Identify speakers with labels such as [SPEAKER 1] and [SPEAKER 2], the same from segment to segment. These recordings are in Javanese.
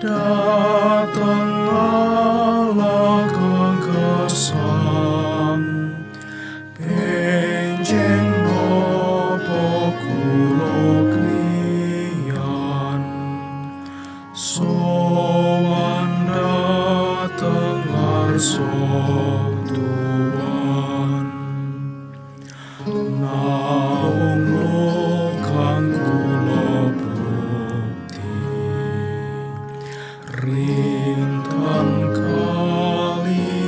[SPEAKER 1] Datanglah gagasan, benjing nopo kula kliyan, sowan dateng ngarsa Tuhan. Naung kang kula bukti, rintan kalian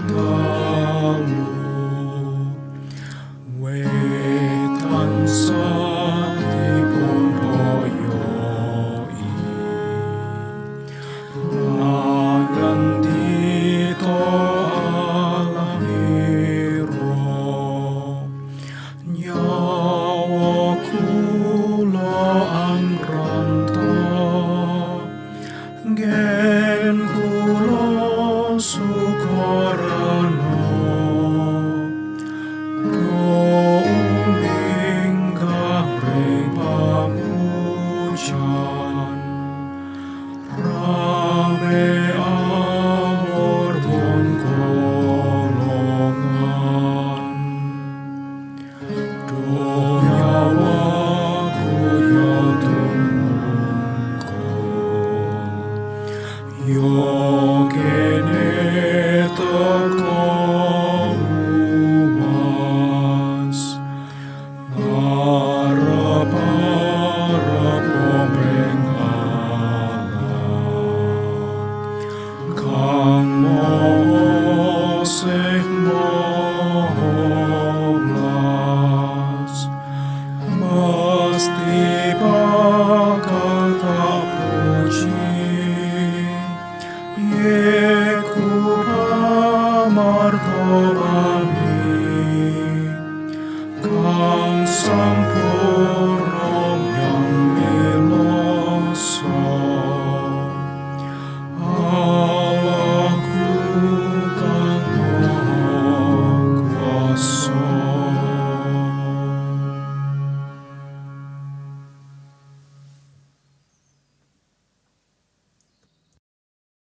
[SPEAKER 1] dalu, wetan satipun boyoi, nagandito alahiro, nyawa kula amranta, gen kula sukarana, minggah mring pamujan, rame awor ton golongan, nyawaku ya tumungkul, yo kene teko uwas, ngarep-arep omeng Allah, kang moho sih moho welas, mesti bakal tak puji, yeku pamartobani, kang sampun